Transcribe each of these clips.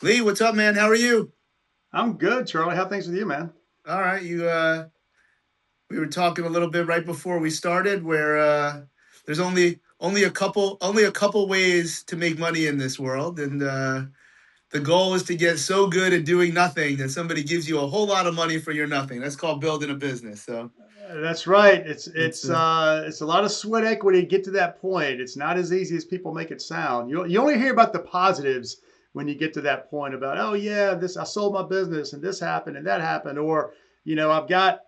Lee, what's up, man? How are you? I'm good, Charlie. How things with you, man? All right, we were talking a little bit right before we started where there's only a couple ways to make money in this world, and the goal is to get so good at doing nothing that somebody gives you a whole lot of money for your nothing. That's called building a business. So That's right. It's it's it's uh, it's a lot of sweat equity to get to that point. It's not as easy as people make it sound. You only hear about the positives when you get to that point about, oh yeah, this I sold my business and this happened and that happened, or I've got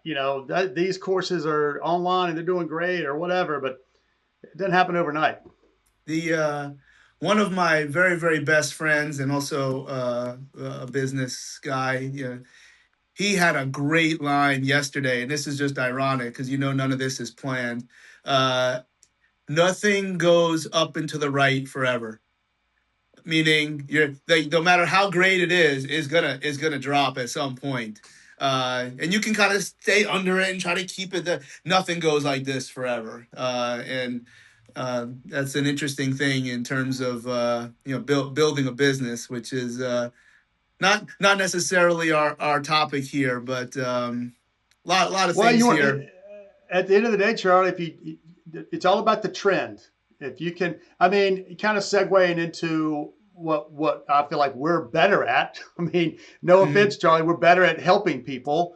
these courses are online and they're doing great or whatever. But it doesn't happen overnight. the one of my very very best friends and also a business guy. He had a great line yesterday, and this is just ironic because none of this is planned. Uh, Nothing goes up and to the right forever. Meaning, no matter how great it is gonna drop at some point. And you can kind of stay under it and try to keep it. Nothing goes like this forever, and that's an interesting thing in terms of building a business, which is not necessarily our topic here, but lot of Well, things here. at the end of the day, Charlie, if it's all about the trend. If you can, I mean, kind of segueing into what I feel like we're better at. I mean, no Mhm. offense, Charlie, we're better at helping people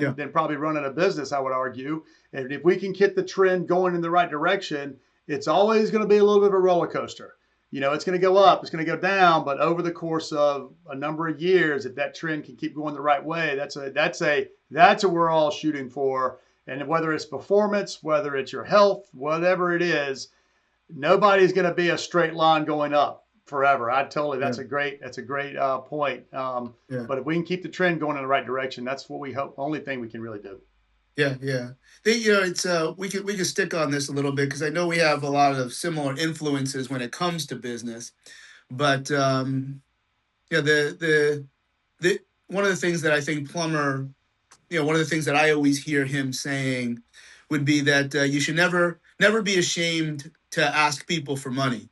Yeah, than probably running a business. I would argue, and if we can get the trend going in the right direction, it's always going to be a little bit of a roller coaster. It's going to go up, it's going to go down, but over the course of a number of years, if that trend can keep going the right way, that's what we're all shooting for. And whether it's performance, whether it's your health, whatever it is, nobody's going to be a straight line going up forever. I totally yeah, that's a great point. yeah. But if we can keep the trend going in the right direction, that's what we hope. Only thing we can really do. Yeah, yeah. It's we could stick on this a little bit because I know we have a lot of similar influences when it comes to business. But yeah, the one of the things that I think Plummer, one of the things that I always hear him saying would be that you should never be ashamed to ask people for money.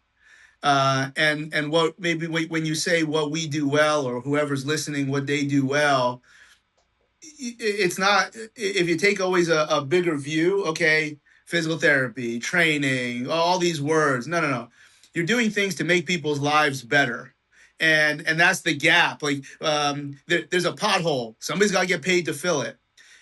And what maybe when you say what we do well or whoever's listening what they do well, it's not, if you take always a bigger view, okay, physical therapy, training, all these words. No, no, no. You're doing things to make people's lives better. And that's the gap. Like there's a pothole. Somebody's got to get paid to fill it.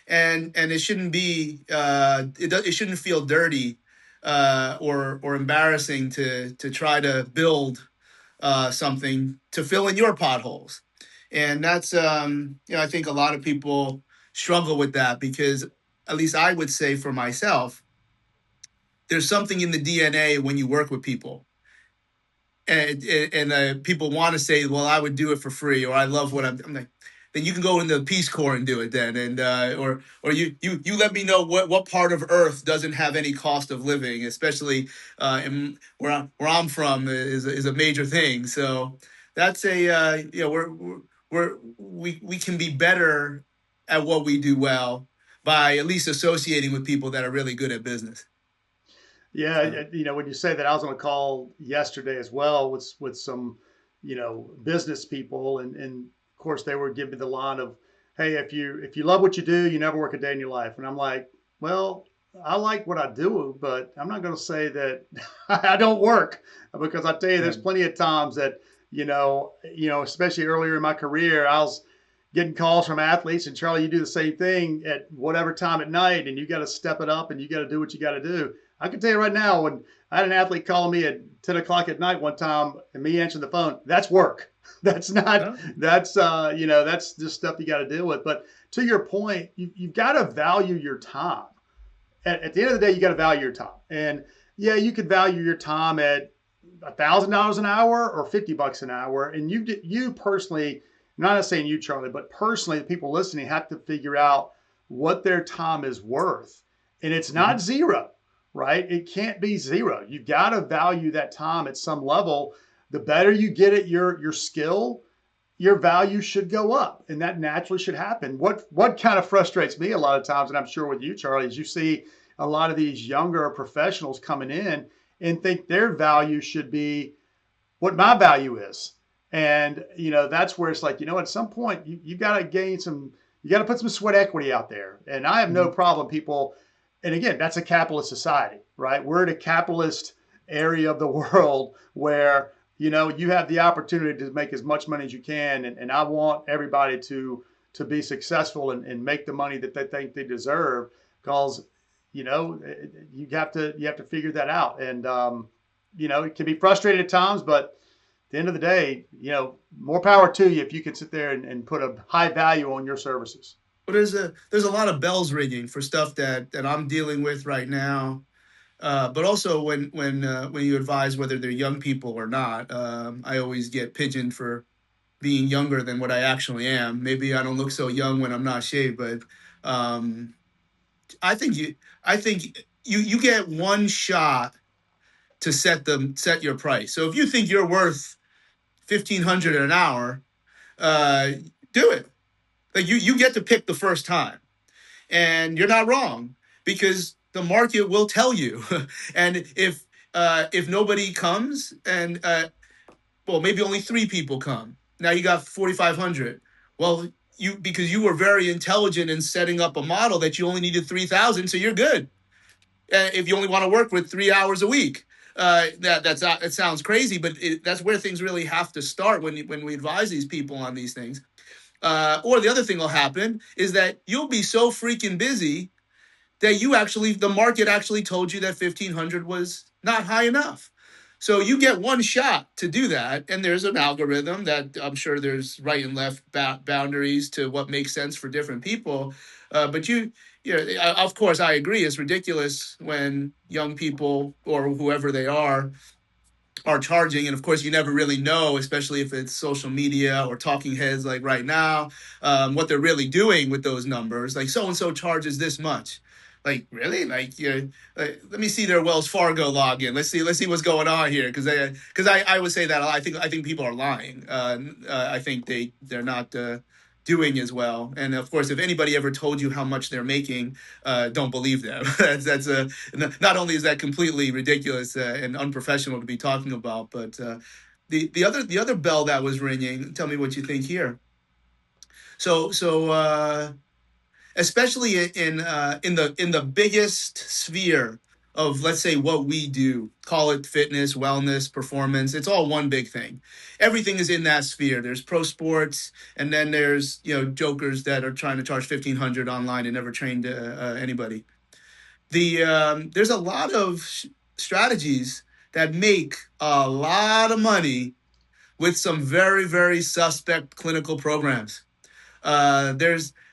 And it shouldn't be it shouldn't feel dirty or embarrassing to try to build something to fill in your potholes. And that's I think a lot of people struggle with that because at least I would say for myself, there's something in the DNA when you work with people. And people want to say, well, I would do it for free, or I love what I'm like. Then you can go into the Peace Corps and do it then, and or you let me know what part of Earth doesn't have any cost of living, especially where I'm from is a major thing. So that's a we can be better at what we do well by at least associating with people that are really good at business. So Yeah, when you say that, I was on a call yesterday as well with some, business people, and of course they were giving me the line of, "Hey, if you love what you do, you never work a day in your life." And I'm like, "Well, I like what I do, but I'm not going to say that I don't work because I tell you, yeah, there's plenty of times that especially earlier in my career, I was getting calls from athletes, and Charlie, you do the same thing at whatever time at night, and you got to step it up and you got to do what you got to do. I can tell you right now, when I had an athlete calling me at 10 o'clock at night one time and me answering the phone, that's work. That's not, oh, that's just stuff you got to deal with. But to your point, you've got to value your time. At the end of the day, you got to value your time. And yeah, you could value your time at $1,000 an hour or $50 an hour. And you personally, not saying you, Charlie, but personally, the people listening have to figure out what their time is worth. And it's mhm. not zero, right? It can't be zero. You got to value that time at some level. The better you get at your skill, your value should go up, and that naturally should happen. What kind of frustrates me a lot of times, and I'm sure with you, Charlie, is you see a lot of these younger professionals coming in and think their value should be what my value is. And, that's where it's like, at some point you got to you got to put some sweat equity out there. And I have no Mhm. problem people. And again, that's a capitalist society, right? We're in a capitalist area of the world where, you have the opportunity to make as much money as you can. And I want everybody to be successful and make the money that they think they deserve, because, you have to figure that out. And, it can be frustrating at times, but the end of the day, more power to you if you can sit there and put a high value on your services. But there's a lot of bells ringing for stuff that I'm dealing with right now. But also when you advise whether they're young people or not, I always get pigeoned for being younger than what I actually am. Maybe I don't look so young when I'm not shaved, but um, I think you I think you get one shot to set your price. So if you think you're worth 1,500 an hour, uh, do it. Like you get to pick the first time, and you're not wrong because the market will tell you. And if nobody comes, and well, maybe only three people come, now you got 4,500. Well, because you were very intelligent in setting up a model that you only needed 3,000, so you're good. If you only want to work with 3 hours a week. That's not, it sounds crazy, but that's where things really have to start when we advise these people on these things. Or the other thing will happen is that you'll be so freaking busy that the market actually told you that 1,500 was not high enough. So you get one shot to do that, and there's an algorithm that I'm sure there's right and left boundaries to what makes sense for different people. But of course, I agree. It's ridiculous when young people or whoever they are charging, and of course you never really know, especially if it's social media or talking heads like right now, what they're really doing with those numbers. Like so and so charges this much. Like really? Let me see their Wells Fargo login. Let's see what's going on here, because I would say that I think people are lying. I think they're not doing as well. And of course, if anybody ever told you how much they're making, don't believe them. That's not only is that completely ridiculous and unprofessional to be talking about, but the other bell that was ringing. Tell me what you think here. So especially in the biggest sphere of, let's say, what we do, call it fitness, wellness, performance. It's all one big thing. Everything is in that sphere. There's pro sports, and then there's jokers that are trying to charge 1,500 online and never trained anybody. There's a lot of strategies that make a lot of money with some very very suspect clinical programs.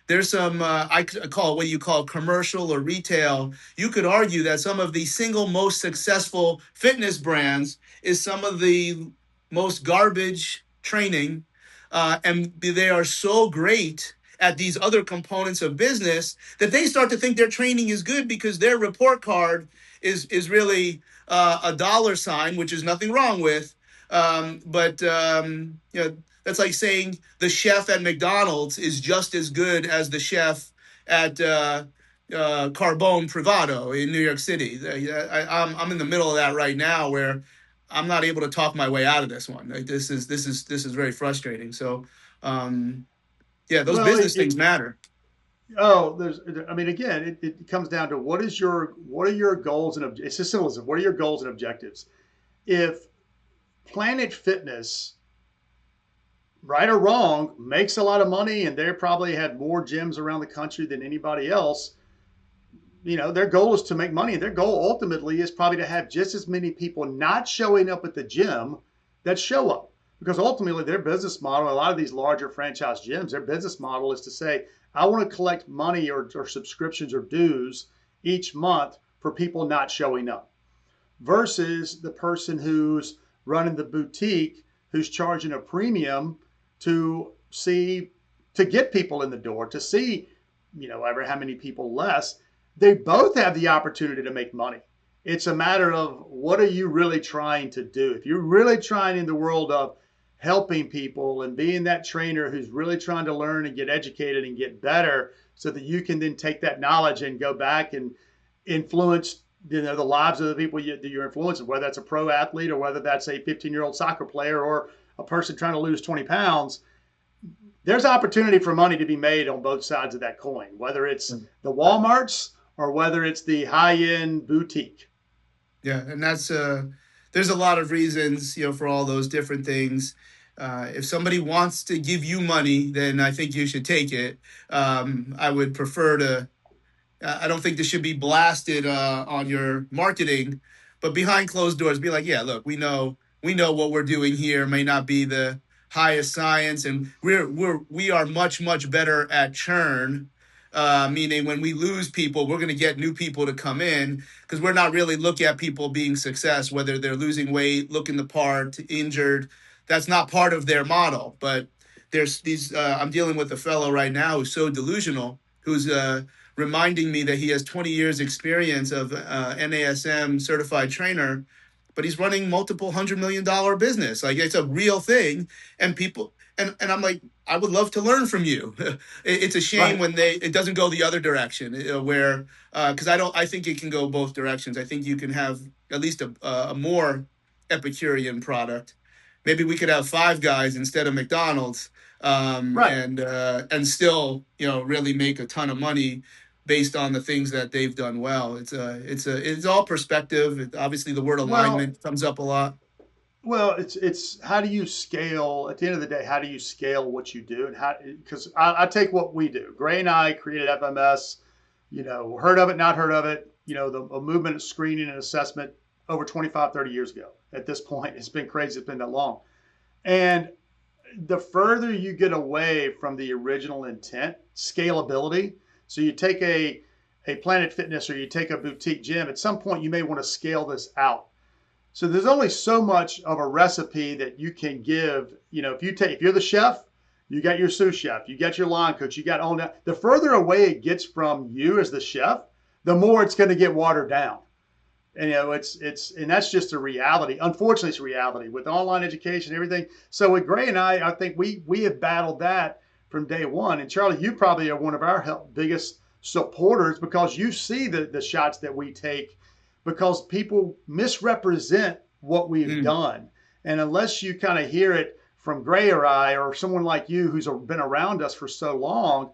There's some I call it what you call commercial or retail. You could argue that some of the single most successful fitness brands is some of the most garbage training, and they are so great at these other components of business that they start to think their training is good because their report card is really a dollar sign, which is nothing wrong with. But that's like saying the chef at McDonald's is just as good as the chef at Carbone Privado in New York City. I'm in the middle of that right now, where I'm not able to talk my way out of this one. Like this is very frustrating. So yeah, those Well, business things matter. I mean, again, it comes down to what are your goals and it's as simple as what are your goals and objectives. If Planet Fitness, right or wrong, makes a lot of money and they probably had more gyms around the country than anybody else, their goal is to make money. Their goal ultimately is probably to have just as many people not showing up at the gym that show up. Because ultimately, their business model, a lot of these larger franchise gyms, their business model is to say, I want to collect money or subscriptions or dues each month for people not showing up, versus the person who's running the boutique, who's charging a premium to see, to get people in the door, to see, ever how many people less. They both have the opportunity to make money. It's a matter of what are you really trying to do? If you're really trying in the world of helping people and being that trainer who's really trying to learn and get educated and get better so that you can then take that knowledge and go back and influence the lives of the people you're influencing, whether that's a pro athlete or whether that's a 15-year-old soccer player or a person trying to lose 20 pounds, there's opportunity for money to be made on both sides of that coin, whether it's the Walmarts or whether it's the high end boutique. Yeah, and that's there's a lot of reasons, for all those different things. If somebody wants to give you money, then I think you should take it. I would prefer to. I don't think this should be blasted on your marketing, but behind closed doors, be like, yeah, look, we know what we're doing here may not be the highest science, and we are much better at churn. Meaning when we lose people, we're going to get new people to come in because we're not really looking at people being success, whether they're losing weight, looking the part, injured. That's not part of their model. But there's these. I'm dealing with a fellow right now who's so delusional, who's reminding me that he has 20 years experience of NASM certified trainer, but he's running multiple $100 million business. Like it's a real thing. And people, and I'm like, I would love to learn from you. It's a shame Right. when it doesn't go the other direction where, cause I think it can go both directions. I think you can have at least a more Epicurean product. Maybe we could have Five Guys instead of McDonald's, Right. and still really make a ton of money based on the things that they've done well. It's all perspective. Obviously, the word Well, alignment comes up a lot. it's how do you scale at the end of the day? How do you scale what you do, and how? Because I take what we do. Gray and I created FMS. Heard of it, not heard of it. The a movement of screening and assessment over 25, 30 years ago. At this point, it's been crazy. It's been that long. And the further you get away from the original intent, scalability. So you take a Planet Fitness or you take a boutique gym. At some point, you may want to scale this out. So there's only so much of a recipe that you can give. If you're the chef, you got your sous chef, you got your line coach, you got all that. The further away it gets from you as the chef, the more it's going to get watered down. And and that's just a reality. Unfortunately, it's a reality with online education, everything. So with Gray and I think we have battled that from day one. And Charlie, you probably are one of our biggest supporters because you see the shots that we take because people misrepresent what we've Mm, done. And unless you kind of hear it from Gray or I or someone like you who's been around us for so long,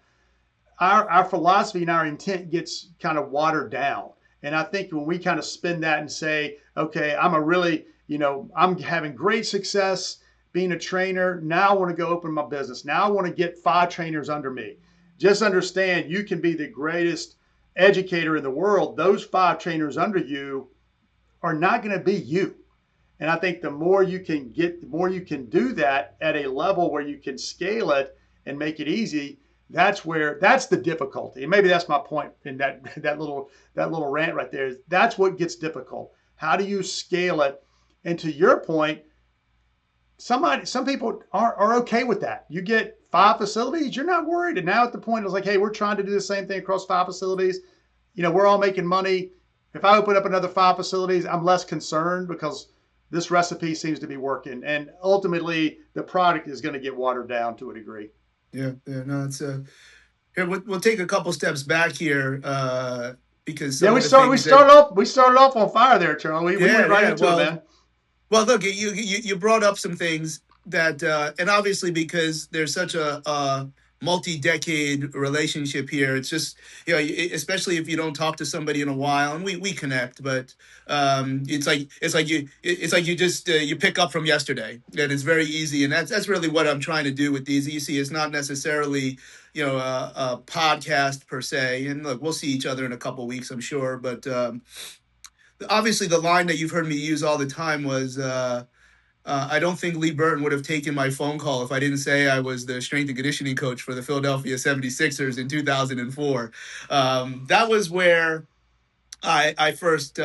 our philosophy and our intent gets kind of watered down. And I think when we kind of spin that and say, okay, I'm having great success being a trainer. Now I want to go open my business. Now I want to get 5 trainers under me. Just understand you can be the greatest educator in the world. Those 5 trainers under you are not going to be you. And I think the more you can get, the more you can do that at a level where you can scale it and make it easy. That's the difficulty. And maybe that's my point in that little rant right there. That's what gets difficult. How do you scale it? And to your point, some people are okay with that. You get 5 facilities, you're not worried. And now at the point it's like, hey, we're trying to do the same thing across 5 facilities. We're all making money. If I open up another 5 facilities, I'm less concerned because this recipe seems to be working. And ultimately, the product is going to get watered down to a degree. yeah, yeah, no, it's here. We'll take a couple steps back here because Yeah, some we of the start we things that, started off we started off on fire there, Charlie. We yeah, went right yeah. into it, Well, man. look, you brought up some things that, and obviously because there's such a multi-decade relationship here, it's just especially if you don't talk to somebody in a while, and we connect, but it's like you just you pick up from yesterday, and it's very easy, and that's really what I'm trying to do with these. You see, it's not necessarily a podcast per se, and look, we'll see each other in a couple weeks, I'm sure, but obviously the line that you've heard me use all the time was I don't think Lee Burton would have taken my phone call if I didn't say I was the strength and conditioning coach for the Philadelphia 76ers in 2004. That was where I first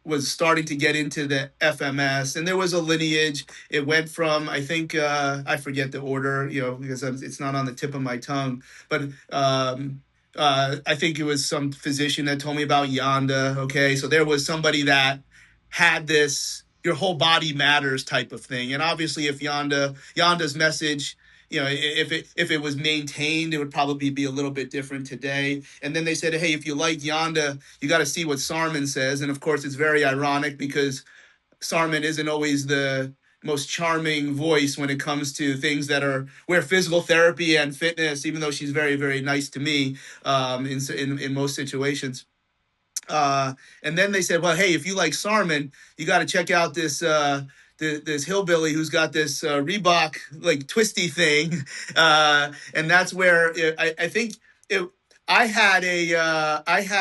was starting to get into the FMS, and there was a lineage. It went from, I think, I forget the order, because it's not on the tip of my tongue, but I think it was some physician that told me about Yonda. Okay, so there was somebody that had this "your whole body matters" type of thing, and obviously, if Yonda's message, if it was maintained, it would probably be a little bit different today. And then they said, hey, if you like Yonda, you got to see what Sarman says. And of course, it's very ironic because Sarman isn't always the most charming voice when it comes to things that are where physical therapy and fitness, even though she's very, very nice to me in most situations. Uh, and then they said, well, hey, if you like Sarman, you got to check out this hillbilly who's got this Reebok like twisty thing, and that's where I think it. I had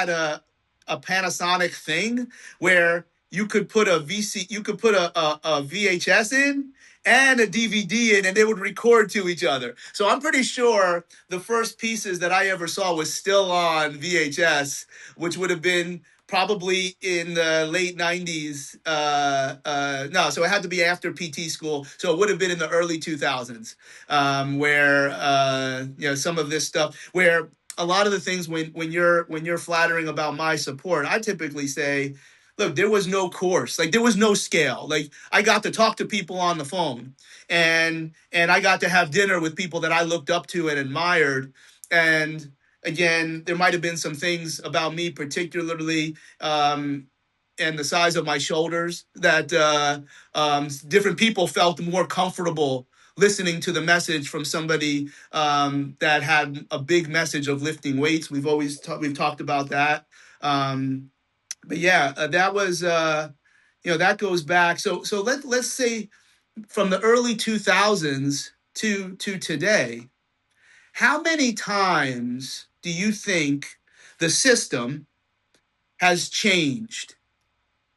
a Panasonic thing where you could put you could put a VHS in and a DVD in, and they would record to each other. So I'm pretty sure the first pieces that I ever saw was still on VHS, which would have been probably in the late 90s. No, so it had to be after PT school. So it would have been in the early 2000s, where some of this stuff, where a lot of the things when you're flattering about my support, I typically say, look, there was no course, like there was no scale. Like I got to talk to people on the phone, and I got to have dinner with people that I looked up to and admired. And again, there might have been some things about me, particularly and the size of my shoulders, that different people felt more comfortable listening to the message from somebody that had a big message of lifting weights. We've talked about that. But yeah, that was that goes back. So let's say from the early 2000s to today, how many times do you think the system has changed?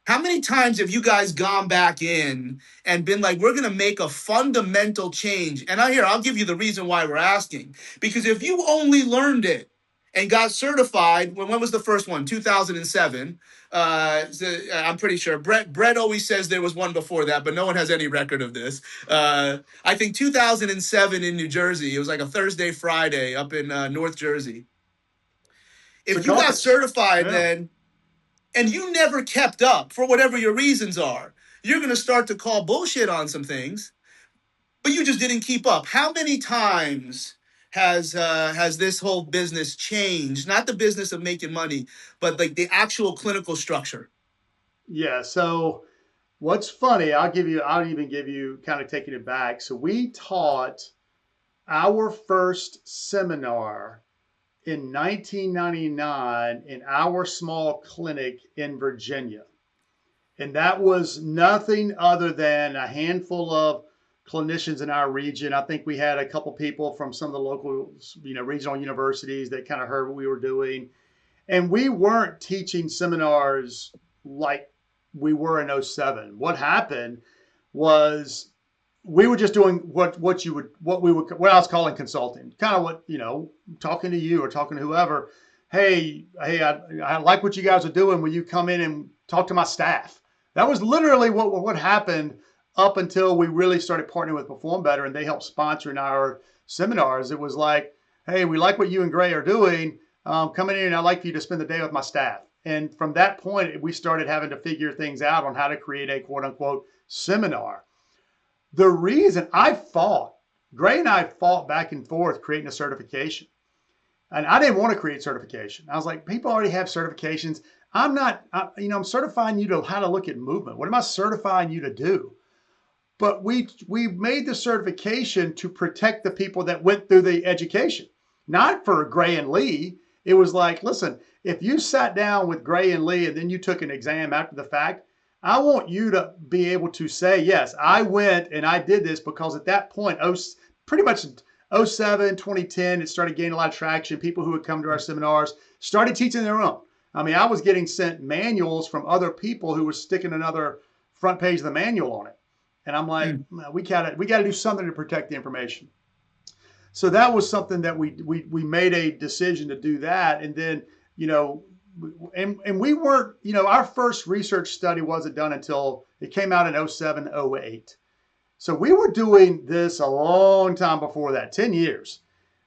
How many times have you guys gone back in and been like, we're going to make a fundamental change? And I'll give you the reason why we're asking. Because if you only learned it and got certified, when was the first one? 2007. I'm pretty sure. Brett always says there was one before that, but no one has any record of this. I think 2007 in New Jersey. It was like a Thursday, Friday up in North Jersey. It's a If you got conference. certified Yeah. then, and you never kept up for whatever your reasons are, you're going to start to call bullshit on some things, but you just didn't keep up. How many times has this whole business changed? Not the business of making money, but like the actual clinical structure. Yeah. So what's funny, I'll even give you kind of taking it back. So we taught our first seminar in 1999 in our small clinic in Virginia. And that was nothing other than a handful of clinicians in our region. I think we had a couple people from some of the local, regional universities that kind of heard what we were doing. And we weren't teaching seminars like we were in '07. What happened was we were just doing what I was calling consulting, kind of what, talking to you or talking to whoever. Hey, I like what you guys are doing. Will you come in and talk to my staff? That was literally what happened up until we really started partnering with Perform Better, and they helped sponsoring our seminars. It was like, hey, we like what you and Gray are doing. Come in, and I'd like for you to spend the day with my staff. And from that point, we started having to figure things out on how to create a quote unquote seminar. The reason Gray and I fought back and forth creating a certification. And I didn't want to create certification. I was like, people already have certifications. I'm certifying you to how to look at movement. What am I certifying you to do? But we made the certification to protect the people that went through the education, not for Gray and Lee. It was like, listen, if you sat down with Gray and Lee and then you took an exam after the fact, I want you to be able to say, yes, I went and I did this, because at that point, pretty much '07, 2010, it started gaining a lot of traction. People who would come to our seminars started teaching their own. I mean, I was getting sent manuals from other people who were sticking another front page of the manual on it. And I'm like, Mm. we got to do something to protect the information. So that was something that we made a decision to do that. And then, and we weren't, our first research study wasn't done until it came out in '07, '08. So we were doing this a long time before that, 10 years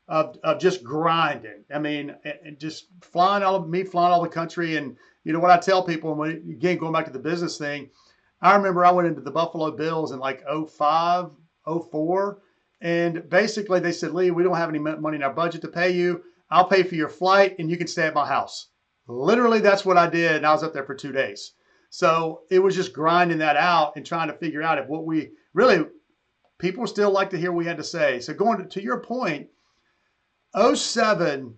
of just grinding. I mean, and just flying all the country. And what I tell people, and again, going back to the business thing, I remember I went into the Buffalo Bills in like '05, '04. And basically they said, Lee, we don't have any money in our budget to pay you. I'll pay for your flight and you can stay at my house. Literally, that's what I did. And I was up there for 2 days. So it was just grinding that out and trying to figure out if what we really, people still like to hear what we had to say. So going to your point, '07,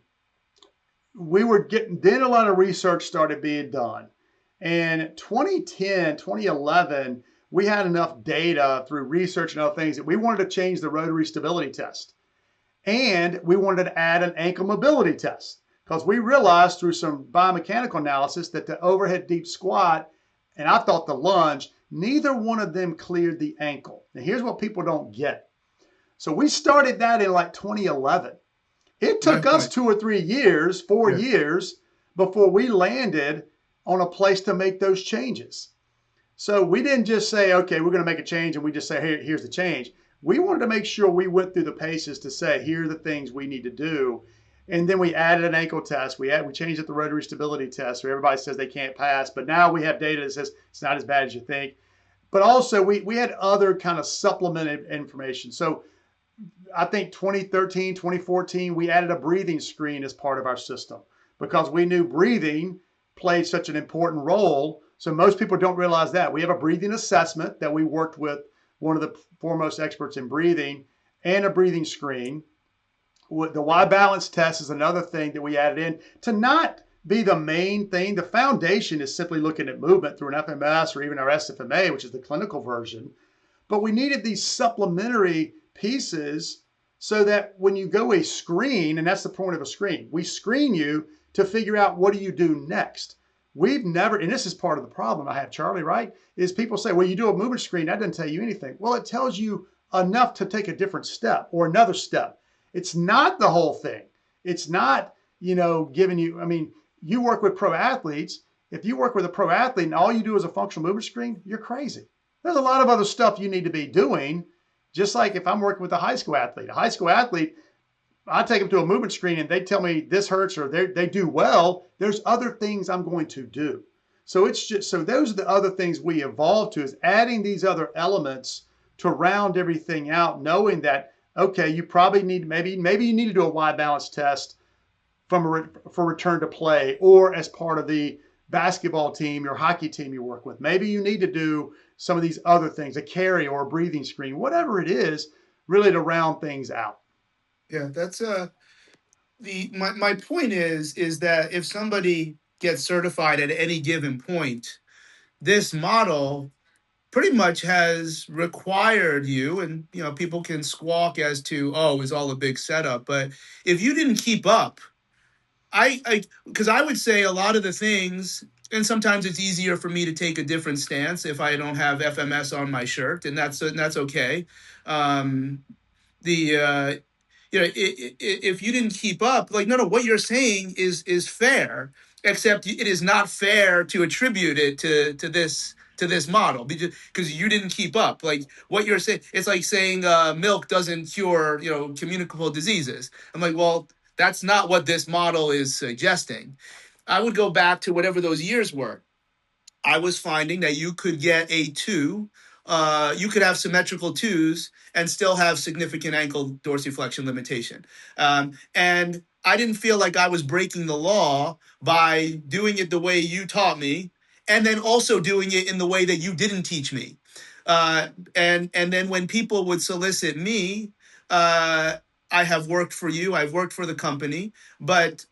we were getting, then a lot of research started being done. And 2010, 2011, we had enough data through research and other things that we wanted to change the rotary stability test. And we wanted to add an ankle mobility test because we realized through some biomechanical analysis that the overhead deep squat and I thought the lunge, neither one of them cleared the ankle. Now, here's what people don't get. So we started that in like 2011. It took us Right. 2 or 3 years, four Yeah. years before we landed on a place to make those changes. So we didn't just say, okay, we're going to make a change and we just say, hey, here's the change. We wanted to make sure we went through the paces to say, here are the things we need to do. And then we added an ankle test. We changed it the rotary stability test, where everybody says they can't pass. But now we have data that says it's not as bad as you think. But also we had other kind of supplemented information. So I think 2013, 2014, we added a breathing screen as part of our system because we knew breathing played such an important role. So most people don't realize that. We have a breathing assessment that we worked with one of the foremost experts in breathing and a breathing screen. The Y balance test is another thing that we added in to not be the main thing. The foundation is simply looking at movement through an FMS or even our SFMA, which is the clinical version. But we needed these supplementary pieces so that when you go a screen, and that's the point of a screen, we screen you to figure out what do you do next. We've never, and this is part of the problem I have, Charlie, right? Is people say, well, you do a movement screen, that doesn't tell you anything. Well, it tells you enough to take a different step or another step. It's not the whole thing. It's not, giving you, I mean, you work with pro athletes. If you work with a pro athlete and all you do is a functional movement screen, you're crazy. There's a lot of other stuff you need to be doing. Just like if I'm working with a high school athlete, I take them to a movement screen and they tell me this hurts or they do well. There's other things I'm going to do. So it's just, so those are the other things we evolved to, is adding these other elements to round everything out, knowing that, okay, you probably need, maybe you need to do a Y balance test for return to play, or as part of the basketball team, your hockey team you work with. Maybe you need to do some of these other things, a carry or a breathing screen, whatever it is, really to round things out. Yeah. That's my point is that if somebody gets certified at any given point, this model pretty much has required you, and people can squawk as to, oh, it's all a big setup, but if you didn't keep up, I because I would say a lot of the things, and sometimes it's easier for me to take a different stance if I don't have FMS on my shirt, and that's okay. Um, the if you didn't keep up, like, no, what you're saying is fair, except it is not fair to attribute it to this model because you didn't keep up. Like what you're saying, it's like saying milk doesn't cure communicable diseases. I'm like, well, that's not what this model is suggesting. I would go back to whatever those years were. I was finding that you could get a two, you could have symmetrical twos and still have significant ankle dorsiflexion limitation. And I didn't feel like I was breaking the law by doing it the way you taught me, and then also doing it in the way that you didn't teach me. And then when people would solicit me, uh, I have worked for you, I've worked for the company, but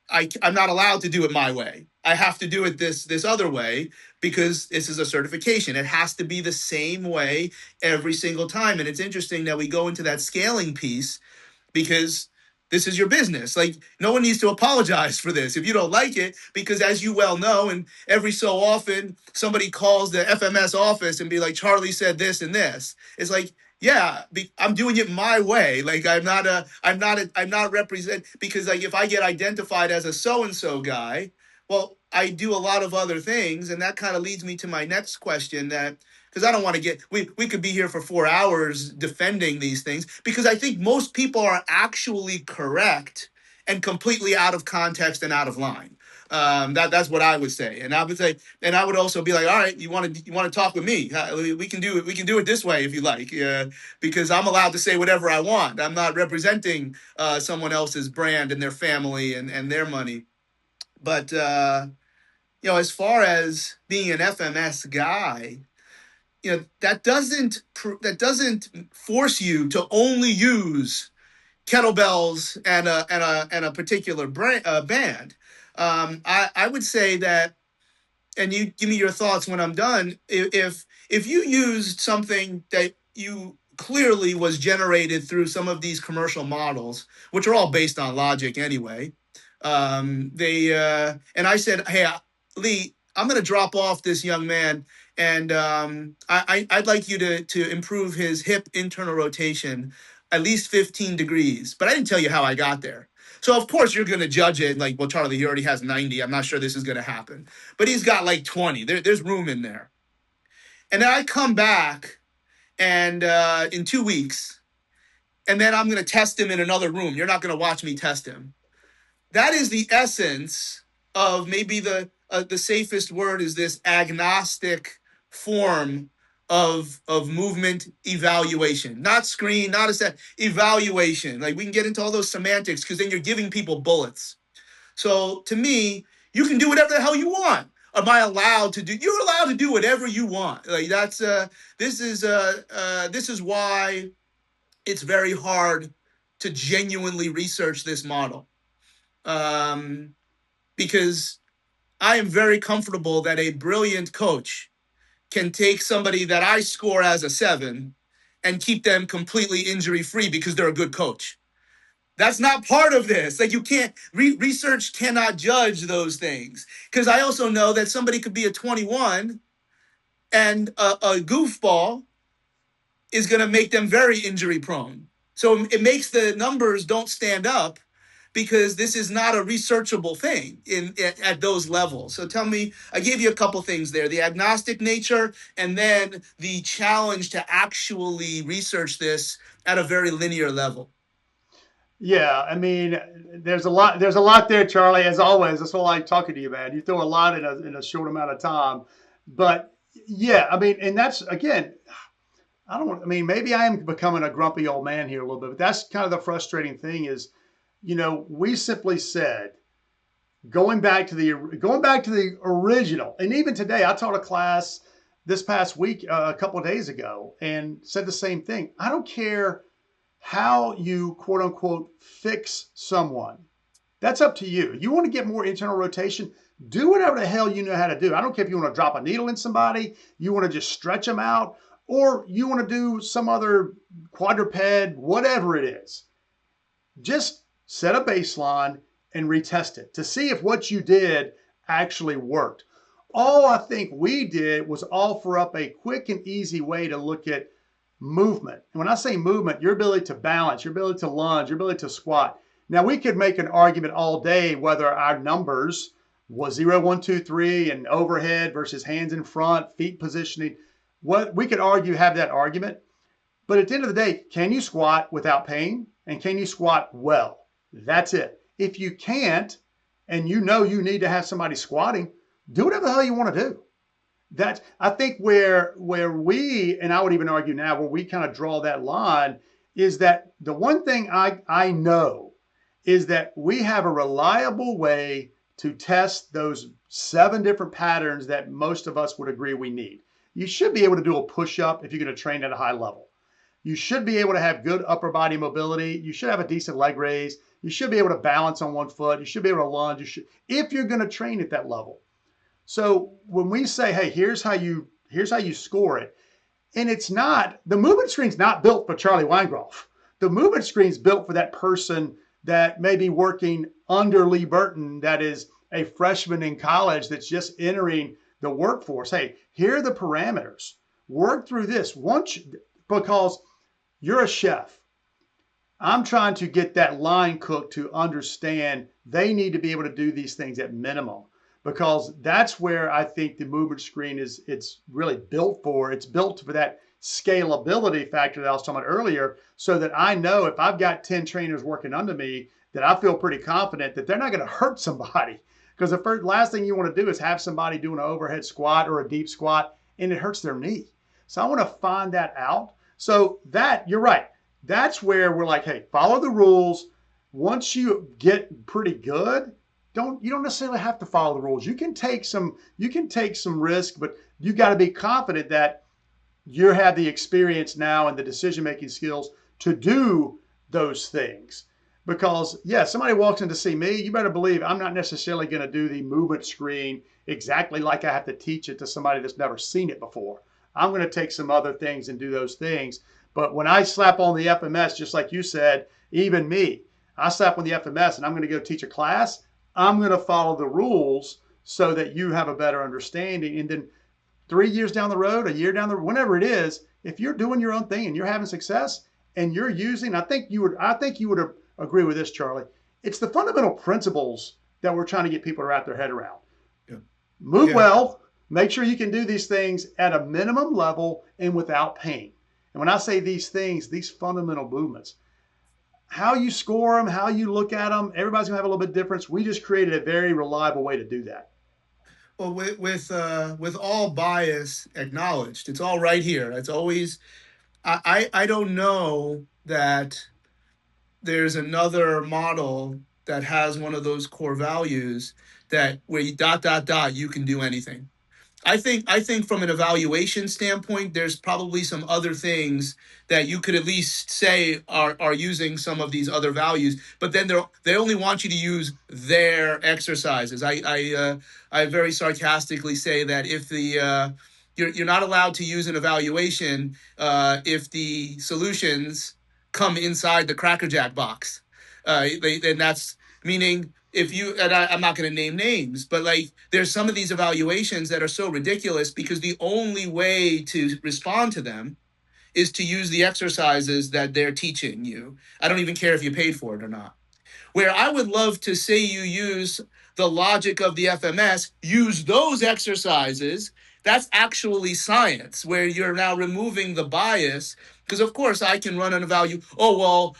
I'm not allowed to do it my way. I have to do it this other way because this is a certification. It has to be the same way every single time. And it's interesting that we go into that scaling piece because this is your business. Like, no one needs to apologize for this if you don't like it, because as you well know, and every so often somebody calls the FMS office and be like, Charlie said this and this. It's like, yeah, I'm doing it my way. Like, I'm not represent, because like if I get identified as a so and so guy, well, I do a lot of other things, and that kind of leads me to my next question. That because I don't want to get, we could be here for 4 hours defending these things, because I think most people are actually correct and completely out of context and out of line. That's what I would say, and I would say, and I would also be like, all right, you want to talk with me? We can do it. We can do it this way if you like, because I'm allowed to say whatever I want. I'm not representing someone else's brand and their family and their money, but as far as being an FMS guy, that doesn't force you to only use kettlebells and a particular band. I would say that, and you give me your thoughts when I'm done. If you used something that you clearly was generated through some of these commercial models, which are all based on logic anyway, they and I said, hey, Lee, I'm going to drop off this young man, and I'd like you to improve his hip internal rotation at least 15 degrees. But I didn't tell you how I got there. So of course you're going to judge it like, well, Charlie, he already has 90. I'm not sure this is going to happen, but he's got like 20. There's room in there. And then I come back and in 2 weeks, and then I'm going to test him in another room. You're not going to watch me test him. That is the essence of maybe the safest word is this agnostic form of movement evaluation, not screen, not a set evaluation. Like we can get into all those semantics because then you're giving people bullets. So to me, you can do whatever the hell you want. Am I allowed to do? You're allowed to do whatever you want. Like that's this is why it's very hard to genuinely research this model, um, because I am very comfortable that a brilliant coach can take somebody that I score as a 7 and keep them completely injury free because they're a good coach. That's not part of this. Like you can't research cannot judge those things, because I also know that somebody could be a 21 and a goofball is going to make them very injury prone. So it makes the numbers don't stand up because this is not a researchable thing at those levels. So tell me, I gave you a couple things there: the agnostic nature, and then the challenge to actually research this at a very linear level. Yeah, I mean, there's a lot there, Charlie. As always, that's why I like talking to you, man. You throw a lot in a short amount of time, but yeah, I mean, and that's again, I don't. I mean, maybe I am becoming a grumpy old man here a little bit, but that's kind of the frustrating thing is, we simply said going back to the original, and even today, I taught a class this past week, a couple of days ago, and said the same thing. I don't care how you quote unquote fix someone. That's up to you. You want to get more internal rotation, do whatever the hell you know how to do. I don't care if you want to drop a needle in somebody, you want to just stretch them out, or you want to do some other quadruped, whatever it is. Just set a baseline and retest it to see if what you did actually worked. All I think we did was offer up a quick and easy way to look at movement. And when I say movement, your ability to balance, your ability to lunge, your ability to squat. Now, we could make an argument all day whether our numbers was 0, 1, 2, 3 and overhead versus hands in front, feet positioning. What we could have that argument. But at the end of the day, can you squat without pain? And can you squat well? That's it. If you can't, and you know you need to have somebody squatting, do whatever the hell you want to do. That's, I think, where we, and I would even argue now, where we kind of draw that line is that the one thing I know is that we have a reliable way to test those 7 different patterns that most of us would agree we need. You should be able to do a push-up if you're going to train at a high level. You should be able to have good upper body mobility. You should have a decent leg raise. You should be able to balance on one foot. You should be able to lunge. If you're going to train at that level. So when we say, hey, here's how you score it, and it's not, the movement screen's not built for Charlie Weingroff. The movement screen's built for that person that may be working under Lee Burton, that is a freshman in college that's just entering the workforce. Hey, here are the parameters. Work through this because you're a chef. I'm trying to get that line cook to understand they need to be able to do these things at minimum, because that's where I think the movement screen it's really built for. It's built for that scalability factor that I was talking about earlier, so that I know if I've got 10 trainers working under me, that I feel pretty confident that they're not going to hurt somebody. Because the last thing you want to do is have somebody doing an overhead squat or a deep squat and it hurts their knee. So I want to find that out. So that, you're right. That's where we're like, hey, follow the rules. Once you get pretty good, you don't necessarily have to follow the rules. You can take some risk, but you got to be confident that you have the experience now and the decision making skills to do those things. Because yeah, somebody walks in to see me, you better believe I'm not necessarily going to do the movement screen exactly like I have to teach it to somebody that's never seen it before. I'm going to take some other things and do those things. But when I slap on the FMS, just like you said, even me, I slap on the FMS and I'm going to go teach a class. I'm going to follow the rules so that you have a better understanding. And then 3 years down the road, a year down the road, whenever it is, if you're doing your own thing and you're having success and you're using, I think you would agree with this, Charlie. It's the fundamental principles that we're trying to get people to wrap their head around. Yeah. Move Yeah. well, make sure you can do these things at a minimum level and without pain. And when I say these things, these fundamental movements, how you score them, how you look at them, everybody's gonna have a little bit difference. We just created a very reliable way to do that. Well, with all bias acknowledged, it's all right here. It's always I don't know that there's another model that has one of those core values that where you dot dot dot you can do anything. I think from an evaluation standpoint, there's probably some other things that you could at least say are using some of these other values, but then they only want you to use their exercises. I very sarcastically say that if the you're not allowed to use an evaluation if the solutions come inside the Cracker Jack box. And that's meaning if you and I'm not going to name names, but like there's some of these evaluations that are so ridiculous because the only way to respond to them is to use the exercises that they're teaching you. I don't even care if you paid for it or not. Where I would love to say you use the logic of the FMS, use those exercises. That's actually science, where you're now removing the bias. Because of course I can run an evaluation. Oh well,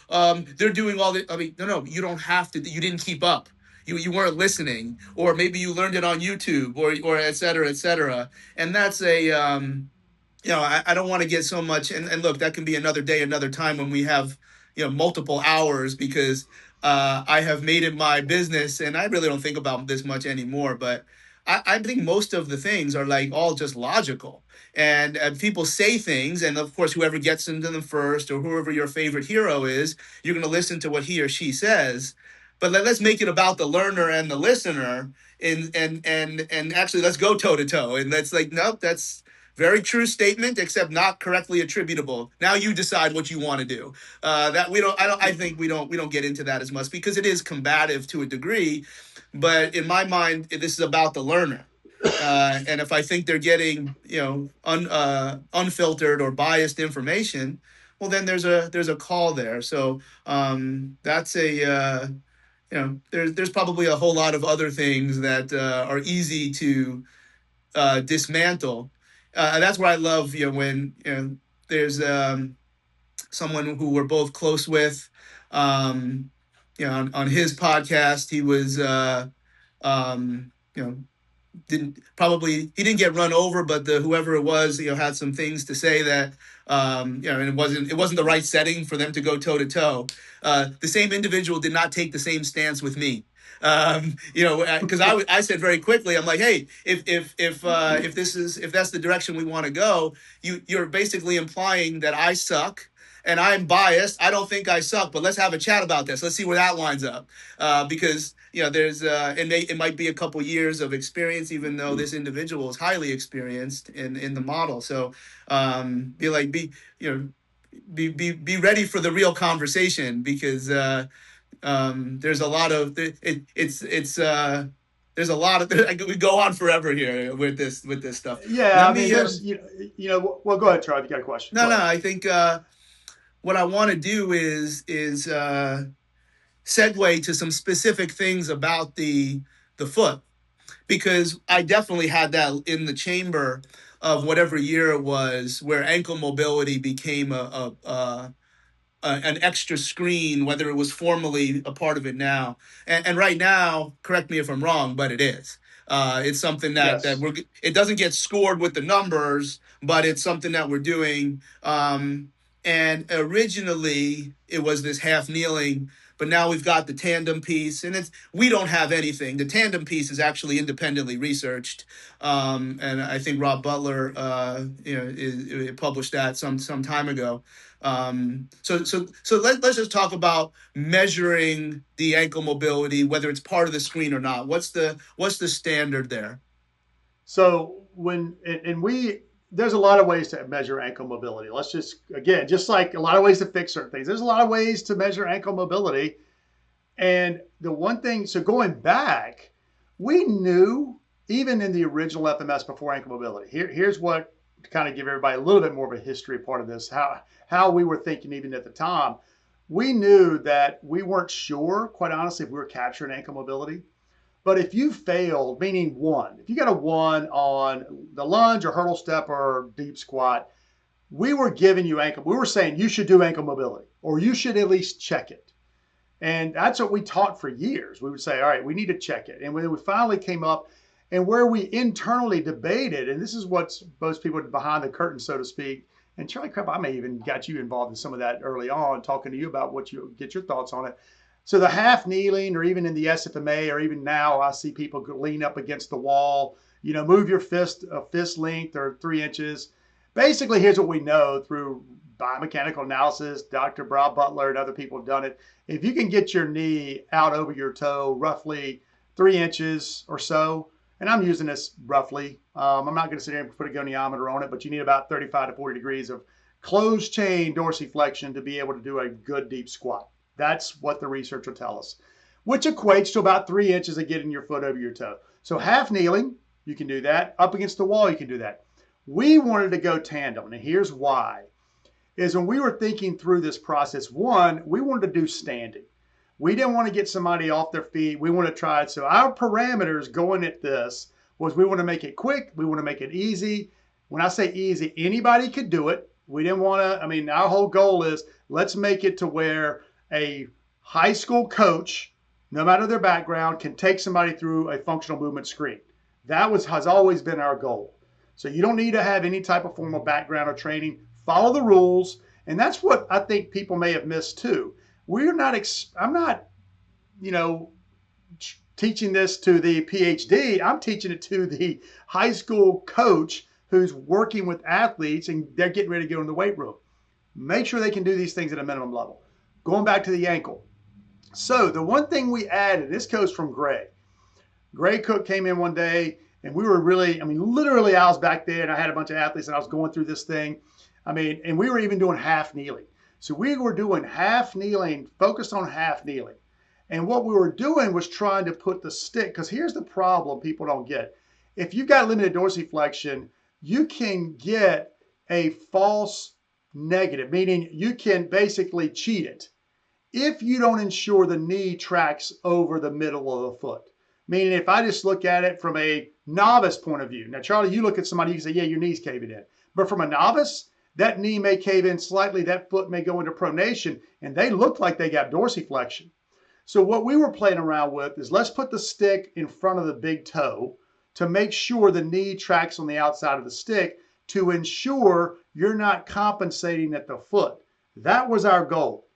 they're doing all the. I mean, no, you don't have to. You didn't keep up. You weren't listening, or maybe you learned it on YouTube, or et cetera, et cetera. And that's a I don't want to get so much. And look, that can be another day, another time when we have, multiple hours because I have made it my business and I really don't think about this much anymore. But I think most of the things are like all just logical. And people say things, and of course, whoever gets into them first, or whoever your favorite hero is, you're going to listen to what he or she says. But let's make it about the learner and the listener, and actually let's go toe to toe. And that's like, nope, that's very true statement, except not correctly attributable. Now you decide what you want to do. That we don't. I don't. I think we don't get into that as much because it is combative to a degree. But in my mind, this is about the learner. And if I think they're getting unfiltered or biased information, well then there's a call there. So that's a there's probably a whole lot of other things that are easy to dismantle. That's where I love when there's someone who we're both close with. On his podcast, he was didn't probably he didn't get run over, but whoever it was, had some things to say that and it wasn't the right setting for them to go toe to toe. The same individual did not take the same stance with me. Because I said very quickly, I'm like, hey, if that's the direction we want to go, you're basically implying that I suck and I'm biased. I don't think I suck, but let's have a chat about this. Let's see where that lines up. Because there's it might be a couple years of experience, even though this individual is highly experienced in the model. So be ready for the real conversation because there's a lot of there's a lot of we go on forever here with this stuff. Yeah, Let I mean, me there's well, go ahead, Charlie. If you got a question, no go no ahead. I think what I want to do is segue to some specific things about the foot because I definitely had that in the chamber of whatever year it was where ankle mobility became an extra screen, whether it was formally a part of it now. And right now, correct me if I'm wrong, but it is. It's something that Yes. we're. It doesn't get scored with the numbers, but it's something that we're doing. And originally, it was this half kneeling, but now we've got the tandem piece, and we don't have anything. The tandem piece is actually independently researched, and I think Rob Butler, published that some time ago. Let's just talk about measuring the ankle mobility, whether it's part of the screen or not. What's the standard there? So there's a lot of ways to measure ankle mobility. Let's just like a lot of ways to fix certain things. There's a lot of ways to measure ankle mobility. And the one thing, so going back, we knew even in the original FMS before ankle mobility, here's what to kind of give everybody a little bit more of a history part of this, how we were thinking even at the time. We knew that we weren't sure, quite honestly, if we were capturing ankle mobility. But if you failed, meaning if you got a 1 on the lunge or hurdle step or deep squat, we were giving you we were saying you should do ankle mobility, or you should at least check it. And that's what we taught for years. We would say, all right, we need to check it. And when we finally came up and where we internally debated, and this is what's most people behind the curtain, so to speak. And Charlie Crap, I may even got you involved in some of that early on, talking to you about get your thoughts on it. So the half kneeling, or even in the SFMA, or even now, I see people lean up against the wall, move your fist length or 3 inches. Basically, here's what we know through biomechanical analysis. Dr. Rob Butler and other people have done it. If you can get your knee out over your toe, roughly 3 inches or so, and I'm using this roughly. I'm not going to sit here and put a goniometer on it, but you need about 35 to 40 degrees of closed chain dorsiflexion to be able to do a good deep squat. That's what the research will tell us, which equates to about 3 inches of getting your foot over your toe. So half kneeling, you can do that. Up against the wall, you can do that. We wanted to go tandem, and here's why. Is when we were thinking through this process, one, we wanted to do standing. We didn't want to get somebody off their feet. We want to try it. So our parameters going at this was we want to make it quick. We want to make it easy. When I say easy, anybody could do it. We didn't want to, our whole goal is let's make it to where a high school coach, no matter their background, can take somebody through a functional movement screen. That has always been our goal. So you don't need to have any type of formal background or training. Follow the rules. And that's what I think people may have missed too. I'm not, teaching this to the PhD. I'm teaching it to the high school coach who's working with athletes and they're getting ready to go in the weight room. Make sure they can do these things at a minimum level. Going back to the ankle. So the one thing we added, this goes from Gray. Gray Cook came in one day and we were literally I was back there and I had a bunch of athletes and I was going through this thing. And we were even doing half kneeling. So we were doing half kneeling, focused on half kneeling. And what we were doing was trying to put the stick, because here's the problem people don't get. If you've got limited dorsiflexion, you can get a false negative, meaning you can basically cheat it if you don't ensure the knee tracks over the middle of the foot. Meaning if I just look at it from a novice point of view. Now, Charlie, you look at somebody, you can say, yeah, your knee's caving in. But from a novice, that knee may cave in slightly, that foot may go into pronation, and they look like they got dorsiflexion. So what we were playing around with is let's put the stick in front of the big toe to make sure the knee tracks on the outside of the stick to ensure you're not compensating at the foot. That was our goal.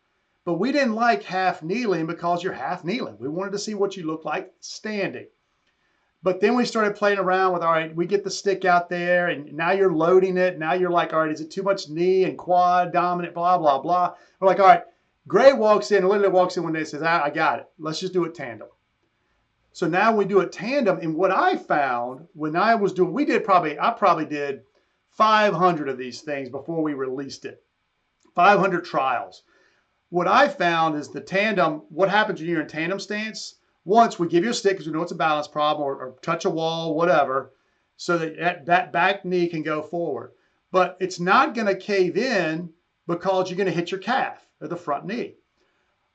But we didn't like half kneeling because you're half kneeling. We wanted to see what you look like standing. But then we started playing around with, all right, we get the stick out there and now you're loading it. Now you're like, all right, is it too much knee and quad dominant, blah, blah, blah. We're like, all right, Gray walks in, literally walks in one day and says, I got it. Let's just do it tandem. So now we do it tandem. And what I found when I was doing, I probably did 500 of these things before we released it, 500 trials. What I found is the tandem, what happens when you're in tandem stance? Once we give you a stick because we know it's a balance problem or touch a wall, whatever, so that back knee can go forward. But it's not going to cave in because you're going to hit your calf or the front knee.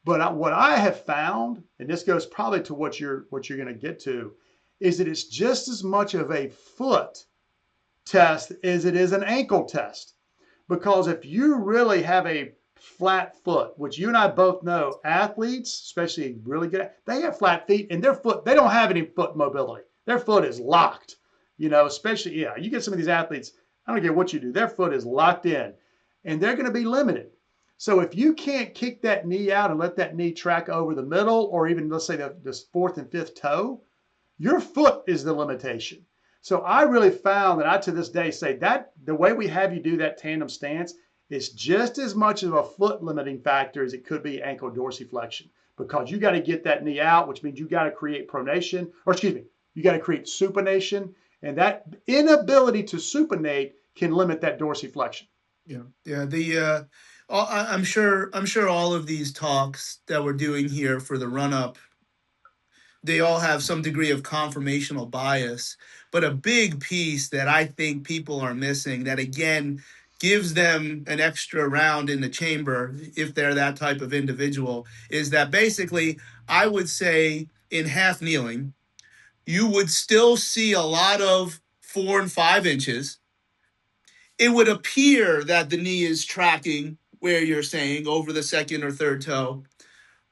But what I have found, and this goes probably to what you're going to get to, is that it's just as much of a foot test as it is an ankle test. Because if you really have a flat foot, which you and I both know, athletes, especially really good, they have flat feet and their foot, they don't have any foot mobility. Their foot is locked, especially, you get some of these athletes, I don't care what you do, their foot is locked in and they're going to be limited. So if you can't kick that knee out and let that knee track over the middle, or even let's say the fourth and fifth toe, your foot is the limitation. So I really found that I to this day say that the way we have you do that tandem stance is just as much of a foot limiting factor as it could be ankle dorsiflexion, because you got to get that knee out, which means you got to create pronation, or excuse me, you got to create supination, and that inability to supinate can limit that dorsiflexion. Yeah, yeah. I'm sure all of these talks that we're doing here for the run up, they all have some degree of conformational bias. But a big piece that I think people are missing, that again gives them an extra round in the chamber if they're that type of individual, is that basically I would say in half kneeling, you would still see a lot of 4 and 5 inches. It would appear that the knee is tracking where you're saying over the second or third toe,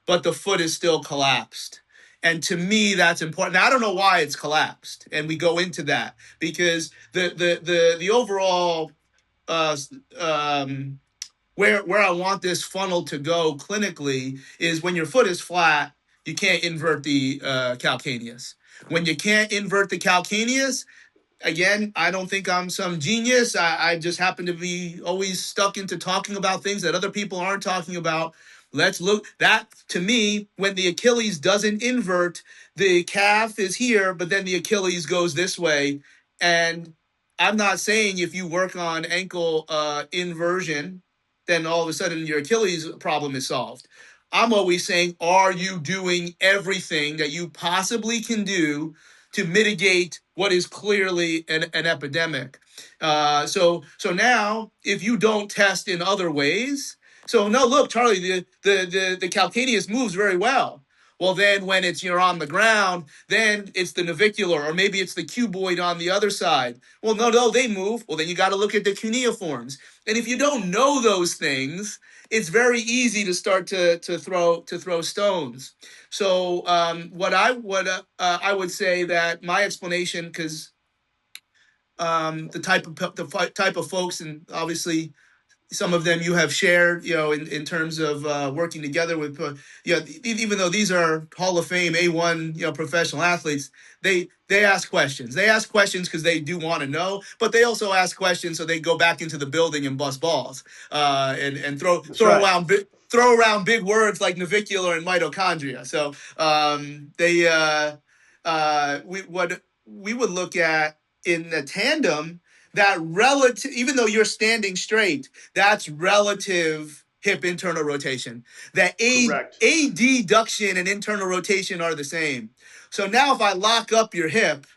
but the foot is still collapsed. And to me, that's important. Now, I don't know why it's collapsed, and we go into that because the overall uh, um, where I want this funnel to go clinically is when your foot is flat, you can't invert the calcaneus. When you can't invert the calcaneus, again, I don't think I'm some genius. I just happen to be always stuck into talking about things that other people aren't talking about. Let's look that to me, when the Achilles doesn't invert, the calf is here, but then the Achilles goes this way. And I'm not saying if you work on ankle inversion, then all of a sudden your Achilles problem is solved. I'm always saying, are you doing everything that you possibly can do to mitigate what is clearly an epidemic? So now, if you don't test in other ways, so no, look, Charlie, the calcaneus moves very well. Well, then when you're on the ground, then it's the navicular, or maybe it's the cuboid on the other side. Well, no, they move. Well, then you got to look at the cuneiforms. And if you don't know those things, it's very easy to start to throw stones. So I would say that my explanation, because the type of folks, and obviously some of them you have shared, in terms of working together with, even though these are Hall of Fame A1, professional athletes, they ask questions. They ask questions because they do want to know, but they also ask questions so they go back into the building and bust balls, and That's right. throw around big words like navicular and mitochondria. So what we would look at in the tandem, that relative, even though you're standing straight, that's relative hip internal rotation. That Correct. adduction and internal rotation are the same. So now if I lock up your hip,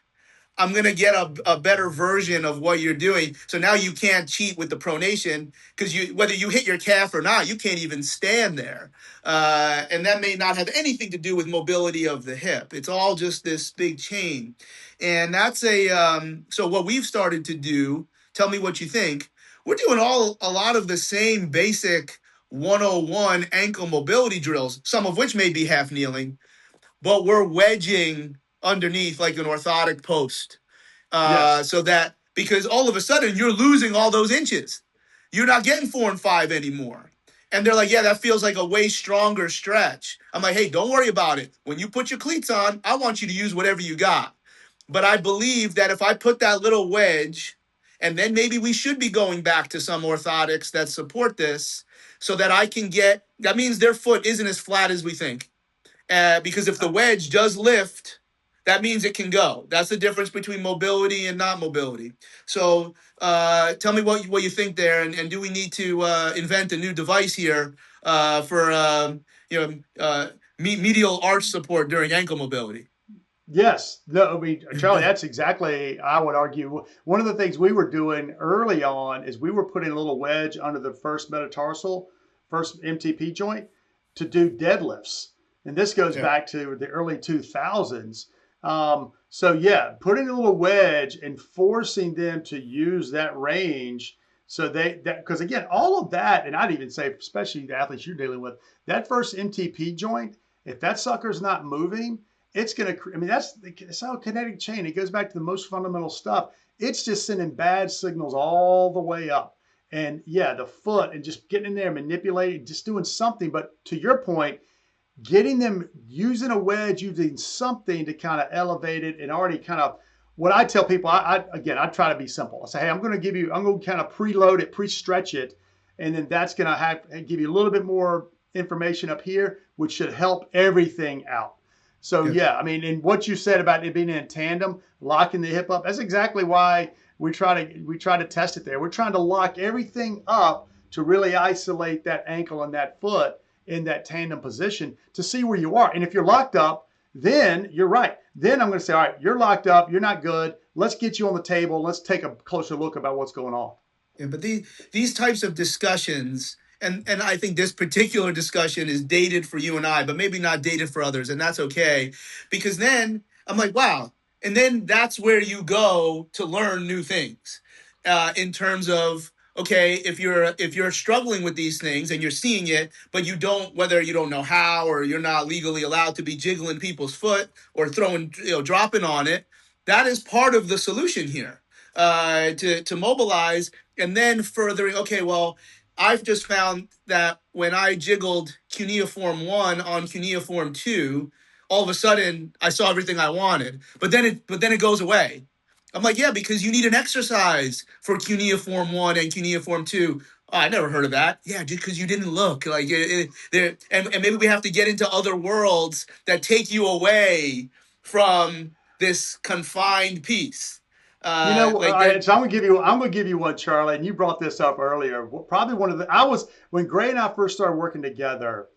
I'm going to get a better version of what you're doing. So now you can't cheat with the pronation, because whether you hit your calf or not, you can't even stand there. And that may not have anything to do with mobility of the hip. It's all just this big chain. And that's so what we've started to do, tell me what you think. We're doing a lot of the same basic 101 ankle mobility drills, some of which may be half kneeling, but we're wedging underneath like an orthotic post. Yes. So that, because all of a sudden you're losing all those inches. You're not getting 4 and 5 anymore. And they're like, yeah, that feels like a way stronger stretch. I'm like, hey, don't worry about it. When you put your cleats on, I want you to use whatever you got. But I believe that if I put that little wedge, and then maybe we should be going back to some orthotics that support this, so that I can that means their foot isn't as flat as we think. Because if the wedge does lift, that means it can go. That's the difference between mobility and not mobility. So tell me what you think there, and do we need to invent a new device here for medial arch support during ankle mobility? Yes. No, I mean, Charlie, that's exactly, I would argue. One of the things we were doing early on is we were putting a little wedge under the first metatarsal, first MTP joint to do deadlifts. And this goes Yeah. back to the early 2000s. So, yeah, putting a little wedge and forcing them to use that range. So because again, all of that, and I'd even say, especially the athletes you're dealing with, that first MTP joint, if that sucker's not moving, it's going to, I mean, that's how kinetic chain, it goes back to the most fundamental stuff. It's just sending bad signals all the way up. And yeah, the foot and just getting in there, manipulating, just doing something. But to your point, getting them using a wedge, using something to kind of elevate it and already kind of what I tell people, I try to be simple. I say, hey, I'm going to kind of preload it, pre-stretch it, and then that's going to give you a little bit more information up here, which should help everything out. So Yeah. yeah, I mean, and what you said about it being in tandem, locking the hip up, that's exactly why we try to test it there. We're trying to lock everything up to really isolate that ankle and that foot in that tandem position to see where you are. And if you're locked up, then you're right. Then I'm going to say, all right, you're locked up. You're not good. Let's get you on the table. Let's take a closer look about what's going on. Yeah, but these types of discussions, and I think this particular discussion is dated for you and I, but maybe not dated for others, and that's okay, because then I'm like, wow, and then that's where you go to learn new things, in terms of, okay, if you're struggling with these things and you're seeing it, but whether you don't know how, or you're not legally allowed to be jiggling people's foot or throwing, dropping on it, that is part of the solution here, to mobilize. And then furthering, okay, well, I've just found that when I jiggled cuneiform 1 on cuneiform 2, all of a sudden I saw everything I wanted. But then it goes away. I'm like, yeah, because you need an exercise for cuneiform 1 and cuneiform 2. Oh, I never heard of that. Yeah, just because you didn't look. Like, and maybe we have to get into other worlds that take you away from this confined piece. Like that. So I'm gonna give you one, Charlie. And you brought this up earlier. Probably one of the I was when Gray and I first started working together.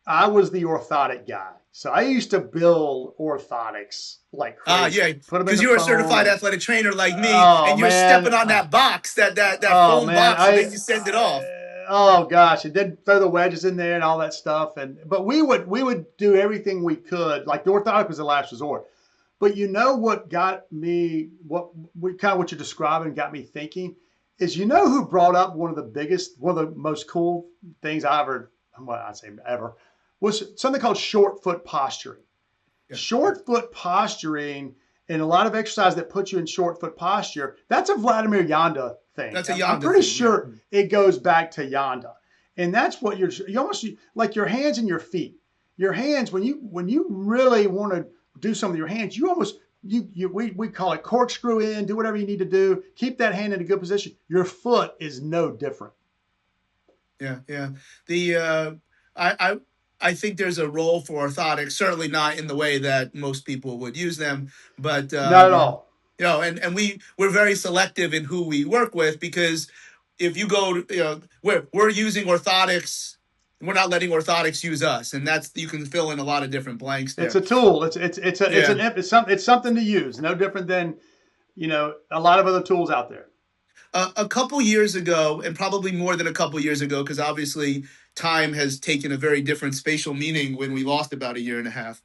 I was the orthotic guy. So I used to build orthotics like crazy. Yeah, Put them in because the you're a foam certified and athletic trainer like me, oh and you're man, stepping on that box, that oh foam man, box, and then you send it off. oh gosh, and then throw the wedges in there and all that stuff. And but we would do everything we could. Like the orthotic was the last resort. But you know what got me, what you're describing got me thinking is who brought up one of the most cool things I ever, well, I'd say ever, was something called short foot posturing. Yeah, yeah. Short foot posturing and a lot of exercise that puts you in short foot posture, that's a Vladimir Yanda thing. That's a I'm Yonda pretty thing. Yeah. sure it goes back to Yanda. And that's what you almost like your hands and your feet. Your hands, when you really want to do something with your hands, you almost we call it corkscrew in, do whatever you need to do, keep that hand in a good position. Your foot is no different. Yeah, yeah. The I think there's a role for orthotics. Certainly not in the way that most people would use them, but Not at all. and we're very selective in who we work with, because if you go, we're using orthotics. We're not letting orthotics use us, and that's, you can fill in a lot of different blanks It's there. a tool. Yeah. It's something to use. No different than a lot of other tools out there. A couple years ago, and probably more than a couple years ago, because obviously time has taken a very different spatial meaning when we lost about a year and a half.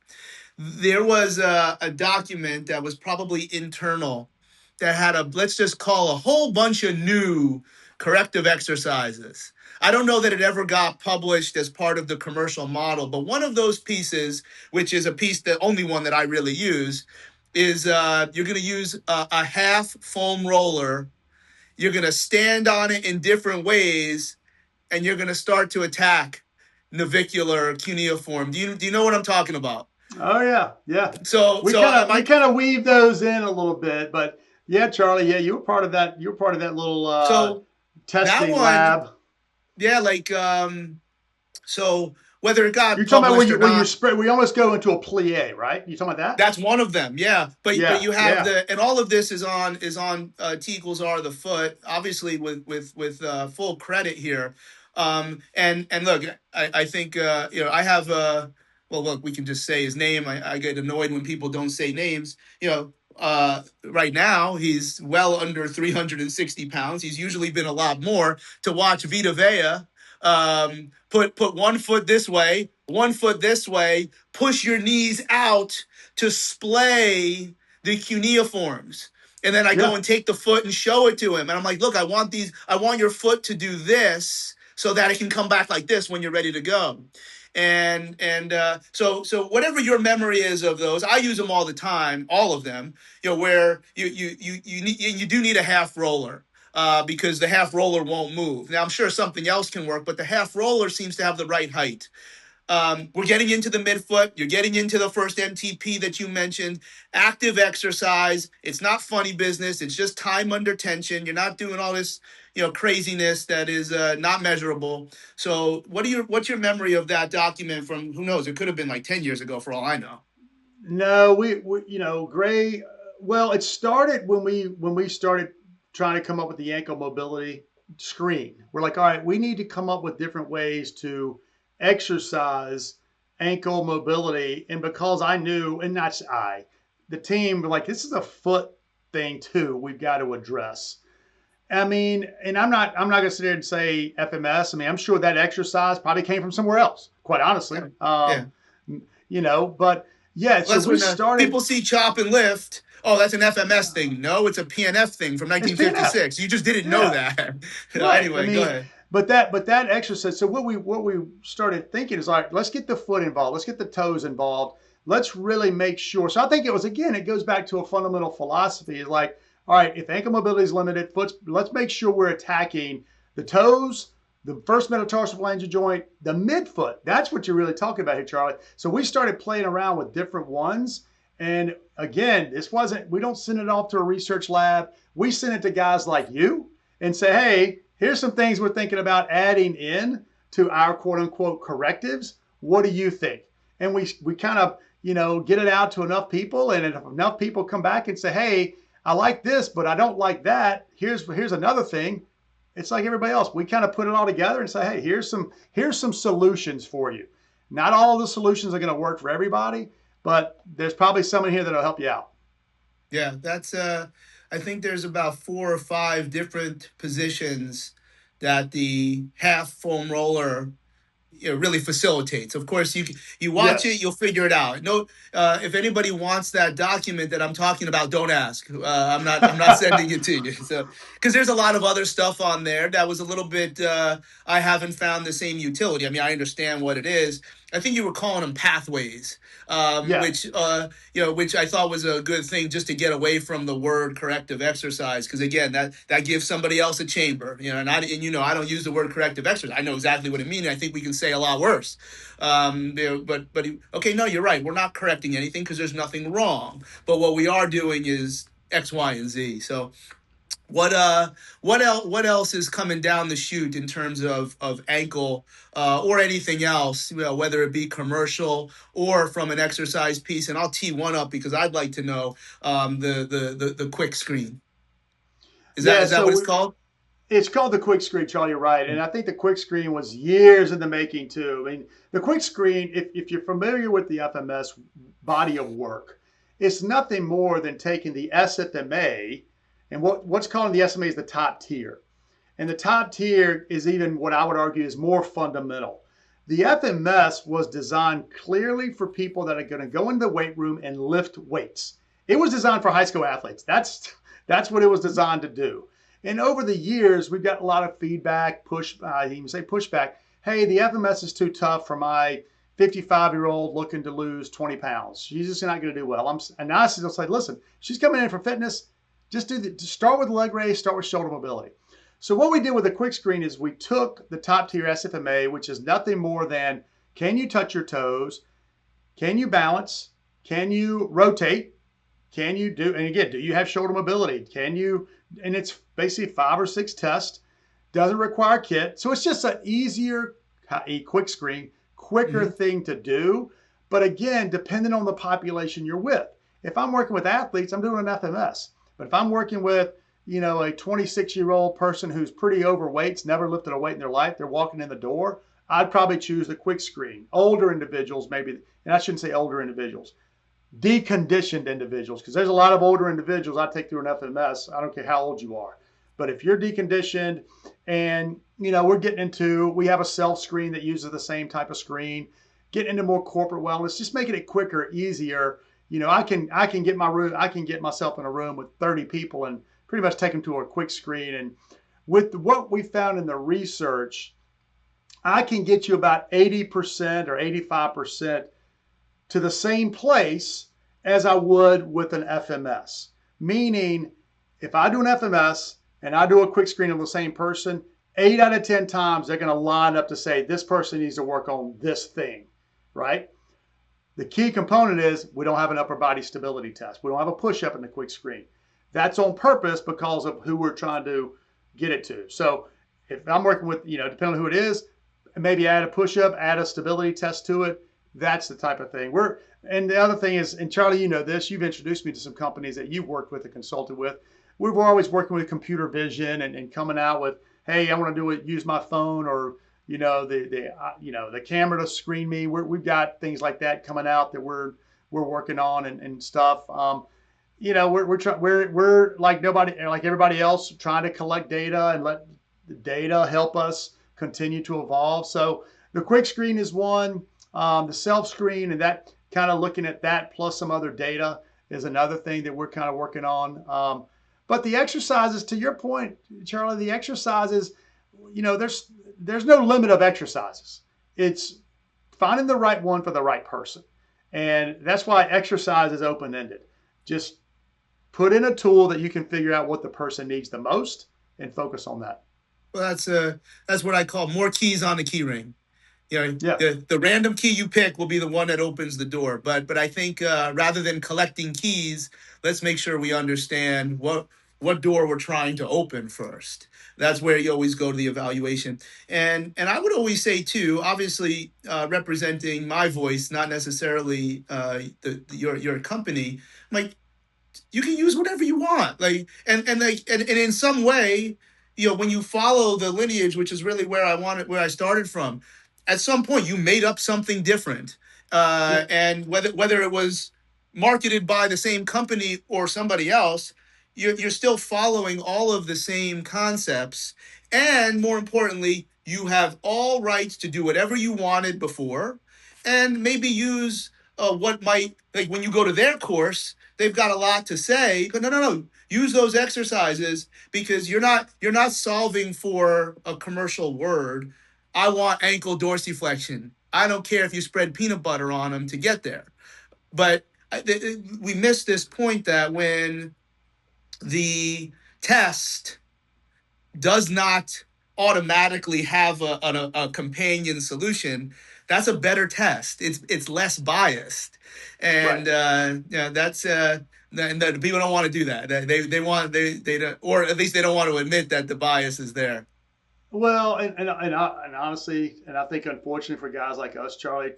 There was a document that was probably internal that had let's just call a whole bunch of new corrective exercises. I don't know that it ever got published as part of the commercial model, but one of those pieces, which is a piece, the only one that I really use, is you're going to use a half foam roller. You're going to stand on it in different ways, and you're going to start to attack navicular cuneiform. Do you know what I'm talking about? Oh yeah, yeah. So We so kind of we my kind of weave those in a little bit, but yeah, Charlie, yeah, you were part of that. You were part of that little so that testing one, lab. yeah, like so whether it got You're talking about published or when you not, spread. We almost go into a plie, right? You talking about that? that's one of them. Yeah, but Yeah, you have yeah, and all of this is on T equals R the foot, obviously with full credit here. And look, I think I have well, look, we can just say his name. I get annoyed when people don't say names. Right now he's well under 360 pounds. He's usually been a lot more. To watch Vita Vea put one foot this way, one foot this way, push your knees out to splay the cuneiforms. And then I go yeah. and take the foot and show it to him. And I'm like, look, I want your foot to do this so that it can come back like this when you're ready to go. And so whatever your memory is of those, I use them all the time, all of them. Where you do need a half roller. because the half roller won't move. Now, I'm sure something else can work, but the half roller seems to have the right height. We're getting into the midfoot. You're getting into the first MTP that you mentioned. Active exercise. It's not funny business. It's just time under tension. You're not doing all this, craziness that is not measurable. So, what's your memory of that document from? Who knows? It could have been like 10 years ago, for all I know. No, we Gray. Well, it started when we started trying to come up with the ankle mobility screen. We're like, all right, we need to come up with different ways to exercise ankle mobility. And because I knew, and not I, the team were like, this is a foot thing too. We've got to address. I mean, and I'm not going to sit there and say FMS. I mean, I'm sure that exercise probably came from somewhere else. Quite honestly, Yeah. Yeah. but yeah. Well, So that's we when started. people see chop and lift. Oh, that's an FMS thing. No, it's a PNF thing from It's PNF. 1956. You just didn't know Yeah. that. Right. I Anyway, go mean, ahead. but that exercise. So what we started thinking is like, let's get the foot involved. Let's get the toes involved. Let's really make sure. So I think it goes back to a fundamental philosophy. Is like, all right, if ankle mobility is limited, let's make sure we're attacking the toes, the first metatarsal phalangeal joint, the midfoot. That's what you're really talking about here, Charlie. So we started playing around with different ones. And again, we don't send it off to a research lab. We send it to guys like you and say, hey, here's some things we're thinking about adding in to our quote unquote correctives. What do you think? And we kind of, get it out to enough people. And if enough people come back and say, hey, I like this, but I don't like that. Here's another thing. It's like everybody else. We kind of put it all together and say, hey, here's some solutions for you. Not all of the solutions are going to work for everybody, but there's probably some in here that'll help you out. Yeah, that's I think there's about four or five different positions that the half foam roller really facilitates. Of course, you watch it, Yes. you'll figure it out. No, if anybody wants that document that I'm talking about, don't ask. I'm not sending it to you. So because there's a lot of other stuff on there that was a little bit. I haven't found the same utility. I mean, I understand what it is. I think you were calling them pathways, Yeah. which I thought was a good thing just to get away from the word corrective exercise because again that gives somebody else a chamber, I don't use the word corrective exercise. I know exactly what it means. I think we can say a lot worse. But okay, no, you're right. We're not correcting anything because there's nothing wrong. But what we are doing is X, Y, and Z. So what else is coming down the chute in terms of ankle or anything else, whether it be commercial or from an exercise piece? And I'll tee one up because I'd like to know the quick screen. Is that Yeah. is that So what it's called? it's called the quick screen, Charlie. You're right. And I think the quick screen was years in the making, too. I mean, the quick screen, if you're familiar with the FMS body of work, it's nothing more than taking the SFMA and what's called in the SMA is the top tier. And the top tier is even what I would argue is more fundamental. The FMS was designed clearly for people that are going to go into the weight room and lift weights. It was designed for high school athletes. That's what it was designed to do. And over the years, we've got a lot of feedback, even say pushback. Hey, the FMS is too tough for my 55-year-old looking to lose 20 pounds. She's just not going to do well. And I still say, listen, she's coming in for fitness. Just start with leg raise, start with shoulder mobility. So what we did with the quick screen is we took the top tier SFMA, which is nothing more than can you touch your toes? Can you balance? Can you rotate? Can you do, and again, do you have shoulder mobility? Can you, and it's basically 5 or 6 tests, doesn't require kit. So it's just an easier, a quick screen, quicker Mm-hmm. thing to do. But again, depending on the population you're with. If I'm working with athletes, I'm doing an FMS. But if I'm working with, a 26-year-old person who's pretty overweight's never lifted a weight in their life, they're walking in the door, I'd probably choose the quick screen. Older individuals, maybe, and I shouldn't say older individuals, deconditioned individuals, because there's a lot of older individuals I take through an FMS. I don't care how old you are. But if you're deconditioned and, we have a self screen that uses the same type of screen, get into more corporate wellness, just making it quicker, easier. I can get myself in a room with 30 people and pretty much take them to a quick screen. And with what we found in the research, I can get you about 80% or 85% to the same place as I would with an FMS. Meaning, if I do an FMS, and I do a quick screen of the same person, 8 out of 10 times they're going to line up to say this person needs to work on this thing, right? The key component is we don't have an upper body stability test. We don't have a push up in the quick screen. That's on purpose because of who we're trying to get it to. So if I'm working with, depending on who it is, maybe add a push up, add a stability test to it. That's the type of thing. And the other thing is, and Charlie, you know this, you've introduced me to some companies that you've worked with and consulted with. We're always working with computer vision and coming out with, hey, I want to do it, use my phone, or the camera to screen me. We've got things like that coming out that we're working on and stuff. We're like everybody else, trying to collect data and let the data help us continue to evolve. So the quick screen is one. The self screen and that kind of looking at that plus some other data is another thing that we're kind of working on. But the exercises, to your point, Charlie, the exercises, there's no limit of exercises. It's finding the right one for the right person. And that's why exercise is open ended. Just put in a tool that you can figure out what the person needs the most and focus on that. Well, that's what I call more keys on the key ring. Yeah. The random key you pick will be the one that opens the door. But I think rather than collecting keys, let's make sure we understand what door we're trying to open first. That's where you always go to the evaluation. And I would always say too, obviously representing my voice, not necessarily your company. Like, you can use whatever you want. And in some way, when you follow the lineage, which is really where I started from, at some point you made up something different. Yeah. And whether it was marketed by the same company or somebody else, you're still following all of the same concepts. And more importantly, you have all rights to do whatever you wanted before, and maybe use what might, like when you go to their course, they've got a lot to say. But no. Use those exercises because you're not solving for a commercial word. I want ankle dorsiflexion. I don't care if you spread peanut butter on them to get there. But we miss this point that when the test does not automatically have a companion solution, that's a better test. It's less biased, and Right. that's and the people don't want to do that. They don't, or at least they don't want to admit that the bias is there. Well, and honestly, and I think unfortunately for guys like us, Charlie,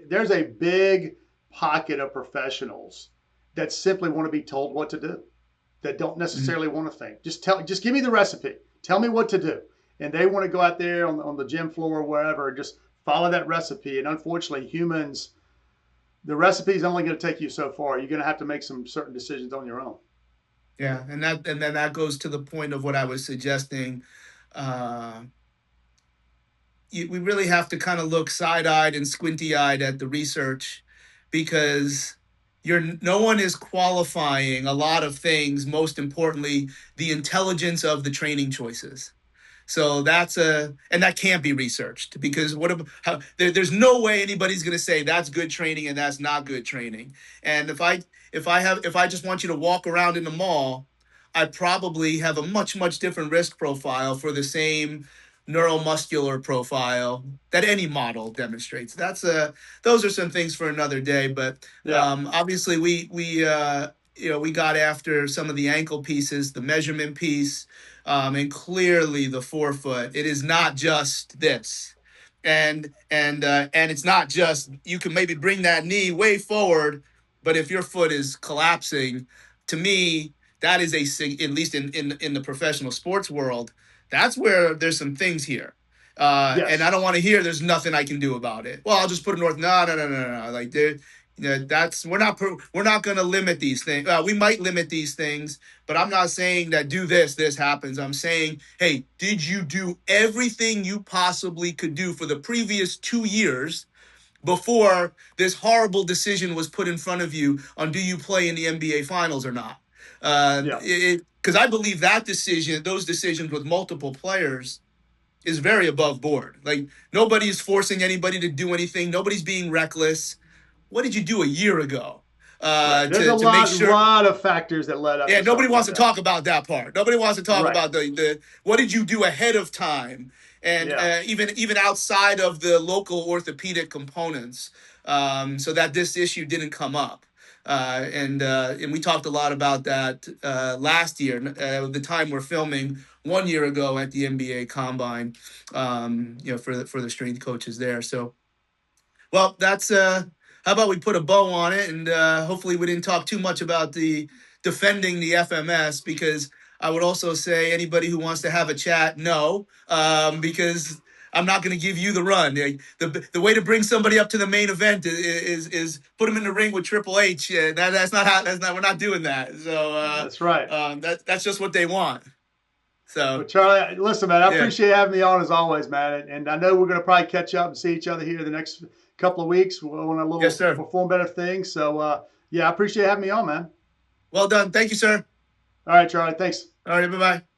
there's a big pocket of professionals that simply want to be told what to do, that don't Mm-hmm. necessarily want to think. Just give me the recipe. Tell me what to do, and they want to go out there on the gym floor or wherever and just follow that recipe. And unfortunately, humans, the recipe is only going to take you so far. You're going to have to make some certain decisions on your own. Yeah, and then that goes to the point of what I was suggesting. Uh, we really have to kind of look side-eyed and squinty-eyed at the research, because no one is qualifying a lot of things, most importantly the intelligence of the training choices. So and that can't be researched, because there's no way anybody's going to say that's good training and that's not good training. And if I just want you to walk around in the mall, I probably have a much different risk profile for the same neuromuscular profile that any model demonstrates. Those are some things for another day. But Yeah. obviously we got after some of the ankle pieces, the measurement piece, and clearly the forefoot. It is not just this, and it's not just, you can maybe bring that knee way forward, but if your foot is collapsing, to me that is at least in the professional sports world, that's where there's some things here. And I Yes. don't want to hear there's nothing I can do about it. Well, I'll just put it north. No. Like, that's we're not going to limit these things. We might limit these things, but I'm not saying that do this happens. I'm saying, hey, did you do everything you possibly could do for the previous 2 years before this horrible decision was put in front of you on do you play in the NBA Finals or not? Yeah. Because I believe those decisions with multiple players is very above board. Like, nobody's forcing anybody to do anything. Nobody's being reckless. What did you do a year ago? Right. There's a to make sure. lot of factors that led up Yeah, to nobody something wants like to that. talk about that part. Nobody wants to talk Right. about the what did you do ahead of time, and Yeah. even outside of the local orthopedic components, so that this issue didn't come up. And we talked a lot about that last year, the time we're filming 1 year ago at the NBA Combine, for the strength coaches there. So, well, that's how about we put a bow on it, and hopefully we didn't talk too much about the defending the FMS, because I would also say anybody who wants to have a chat, no, because I'm not going to give you the run. The way to bring somebody up to the main event is put them in the ring with Triple H. That's not how. That's not. We're not doing that. So That's right. that's just what they want. Well, So Charlie, listen, man, I yeah. appreciate having me on as always, man. And I know we're going to probably catch up and see each other here the next couple of weeks on a Yes, little sir. perform better thing. So, yeah, I appreciate having me on, man. Well done. Thank you, sir. All right, Charlie. Thanks. All right. Bye bye.